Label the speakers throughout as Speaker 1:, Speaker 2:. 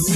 Speaker 1: If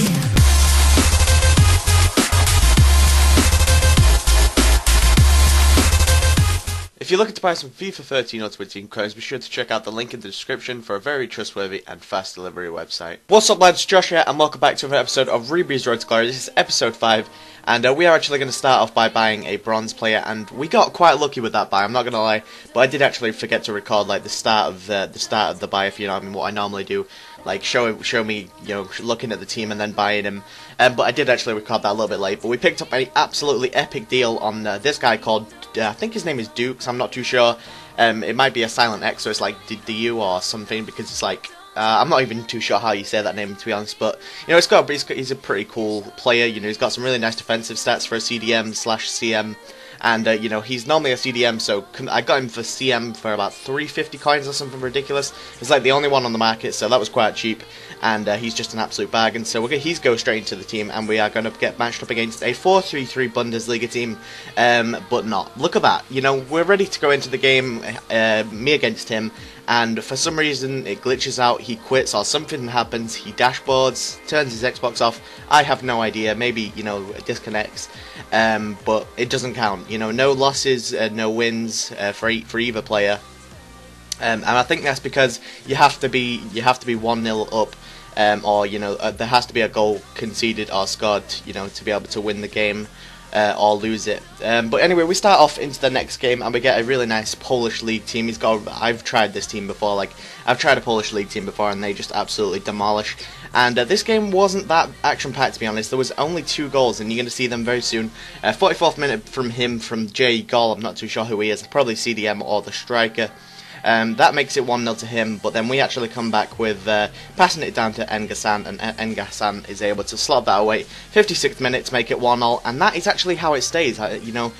Speaker 1: you're looking to buy some FIFA 13 Ultimate Team coins, be sure to check out the link in the description for a very trustworthy and fast delivery website. What's up lads, Josh here, and welcome back to another episode of Ribery's Road to Glory. This is episode 5, and we are actually going to start off by buying a bronze player, and we got quite lucky with that buy, I'm not going to lie, but I did actually forget to record like the start of the buy, if you know what I mean, what I normally do. Like show me, you know, looking at the team and then buying him. But I did actually record that a little bit late. But we picked up an absolutely epic deal on this guy called, I think his name is Dukes. I'm not too sure. It might be a silent X, so it's like DU or something, because it's like I'm not even too sure how you say that name, to be honest. But you know, he's a pretty cool player. You know, he's got some really nice defensive stats for a CDM/CM. And, you know, he's normally a CDM, so I got him for CM for about 350 coins or something ridiculous. It's like the only one on the market, so that was quite cheap. And he's just an absolute bargain. So he's going straight into the team, and we are going to get matched up against a 4-3-3 Bundesliga team. But not. Look at that. You know, we're ready to go into the game, me against him. And for some reason it glitches out, he quits or something happens, he dashboards, turns his Xbox off. I have no idea, maybe, you know, it disconnects, but it doesn't count. You know, no losses, no wins for either player, and I think that's because you have to be 1-0 up, or you know, there has to be a goal conceded or scored, you know, to be able to win the game. Or lose it. But anyway, we start off into the next game, and we get a really nice Polish league team. I've tried this team before, like I've tried a Polish league team before, and they just absolutely demolish. And this game wasn't that action-packed, to be honest. There was only 2 goals, and you're going to see them very soon. 44th minute from Galore. I'm not too sure who he is. Probably CDM or the striker. That makes it 1-0 to him, but then we actually come back with passing it down to Engasan, and Engasan is able to slot that away. 56th minute to make it 1-0, and that is actually how it stays. You know,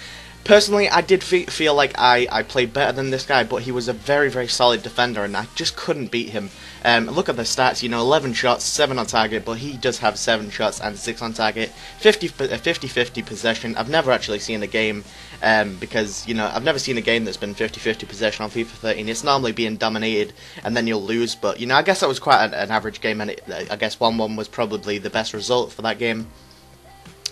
Speaker 1: personally, I did feel like I played better than this guy, but he was a very, very solid defender, and I just couldn't beat him. Look at the stats, you know, 11 shots, 7 on target, but he does have 7 shots and 6 on target. 50-50 possession. I've never actually seen a game, because, you know, I've never seen a game that's been 50-50 possession on FIFA 13. It's normally being dominated, and then you'll lose, but, you know, I guess that was quite an average game, and I guess 1-1 was probably the best result for that game.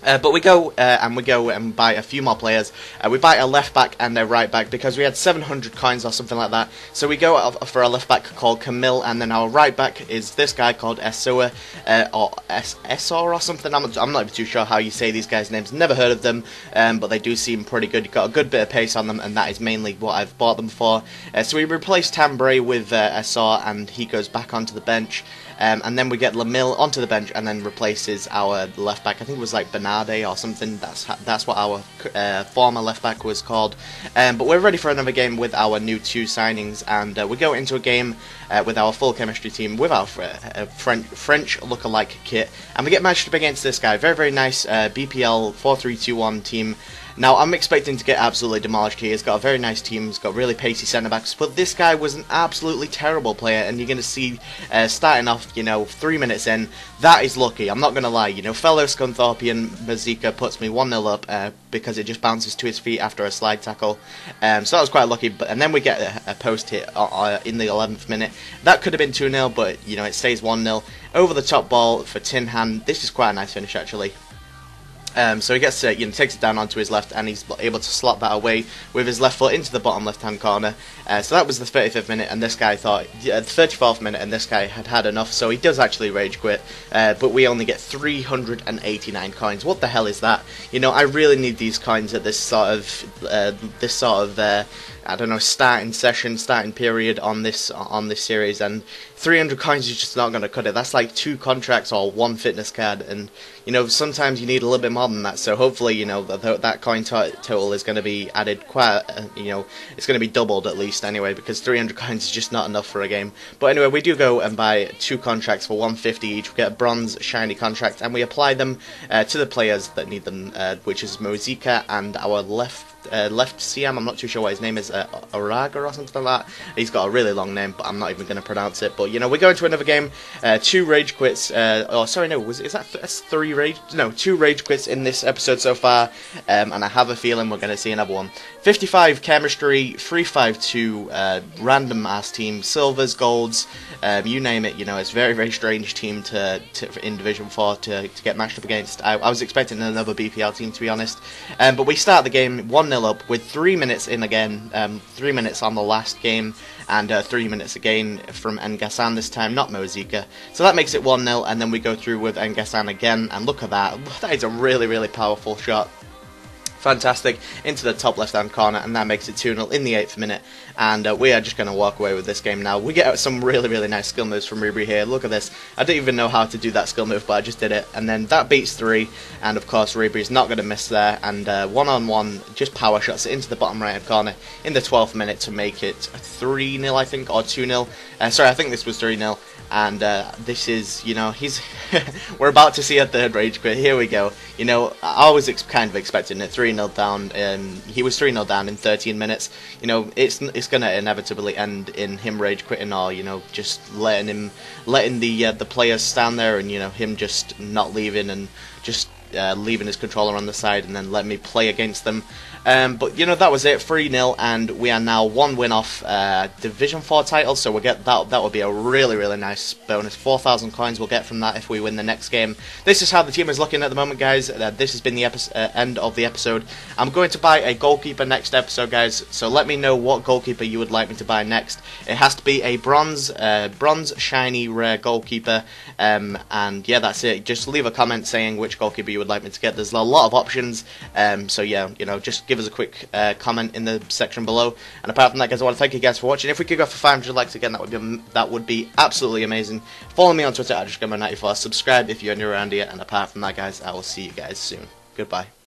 Speaker 1: But we go and buy a few more players. We buy a left back and a right back because we had 700 coins or something like that. So we go for a left back called Camille, and then our right back is this guy called Esor or Esor or something. I'm not even too sure how you say these guys' names. Never heard of them, but they do seem pretty good. You've got a good bit of pace on them, and that is mainly what I've bought them for. So we replace Tambray with Esor, and he goes back onto the bench. And then we get Lamille onto the bench, and then replaces our left back. I think it was like Bernarde or something. That's what our former left back was called. But we're ready for another game with our new 2 signings, and we go into a game with our full chemistry team with our French look-alike kit, and we get matched up against this guy. Very, very nice BPL 4-3-2-1 team. Now, I'm expecting to get absolutely demolished here. He's got a very nice team. He's got really pacey centre-backs. But this guy was an absolutely terrible player. And you're going to see, starting off, you know, 3 minutes in, that is lucky. I'm not going to lie. You know, fellow Scunthorpian Mazika puts me 1-0 up because it just bounces to his feet after a slide tackle. So that was quite lucky. And then we get a post hit in the 11th minute. That could have been 2-0, but, you know, it stays 1-0. Over the top ball for Tinhan. This is quite a nice finish, actually. So he gets you know, takes it down onto his left, and he's able to slot that away with his left foot into the bottom left-hand corner. So that was the 35th minute, and this guy thought, the 34th minute, and this guy had enough, so he does actually rage quit. But we only get 389 coins. What the hell is that? You know, I really need these coins at this sort of I don't know, starting period on this series, and 300 coins is just not going to cut it. That's like 2 contracts or 1 fitness card, and you know, sometimes you need a little bit more than that. So hopefully, you know, that coin total is going to be added quite, you know, it's going to be doubled at least anyway, because 300 coins is just not enough for a game. But anyway, we do go and buy 2 contracts for 150 each. We get a bronze shiny contract, and we apply them to the players that need them, which is Mozika and our left left CM. I'm not too sure what his name is, Araga or something like that. He's got a really long name, but I'm not even going to pronounce it. But, you know, we go into another game. 2 rage quits. Oh, sorry, no, that's 3 rage? No, 2 rage quits in this episode so far, and I have a feeling we're going to see another one. 55 chemistry, 352 random ass team, silvers, golds, you name it. You know, it's a very, very strange team in Division 4 to get matched up against. I was expecting another BPL team, to be honest. But we start the game 1-0 up with 3 minutes in again, 3 minutes on the last game, and 3 minutes again from N'Gassan this time, not Mozika. So that makes it 1-0, and then we go through with N'Gassan again, and look at that. That is a really, really powerful shot. Fantastic, into the top left hand corner, and that makes it 2-0 in the 8th minute, and we are just going to walk away with this game now. We get some really, really nice skill moves from Ribery here. Look at this. I don't even know how to do that skill move, but I just did it, and then that beats 3, and of course Ribery's not going to miss there, and one-on-one, just power shots it into the bottom right hand corner in the 12th minute to make it 3-0, I think, or 2-0. Sorry, I think this was 3-0. And this is, you know, we're about to see a third rage quit. Here we go. You know, I was kind of expecting it 3-0 down. He was 3-0 down in 13 minutes. You know, it's going to inevitably end in him rage quitting, or, you know, just letting the players stand there, and, you know, him just not leaving and just leaving his controller on the side and then let me play against them. But, you know, that was it, 3-0, and we are now 1 win off Division 4 title, so we'll get that will be a really, really nice bonus. 4,000 coins we'll get from that if we win the next game. This is how the team is looking at the moment, guys. This has been the end of the episode. I'm going to buy a goalkeeper next episode, guys, so let me know what goalkeeper you would like me to buy next. It has to be a bronze shiny rare goalkeeper, and yeah, that's it. Just leave a comment saying which goalkeeper you would like me to get. There's a lot of options, so yeah, you know, just give us a quick comment in the section below. And apart from that, guys, I want to thank you guys for watching. If we could go for 500 likes again, that would be absolutely amazing. Follow me on Twitter at JustGamer94. Subscribe if you're new around here. And apart from that, guys, I will see you guys soon. Goodbye.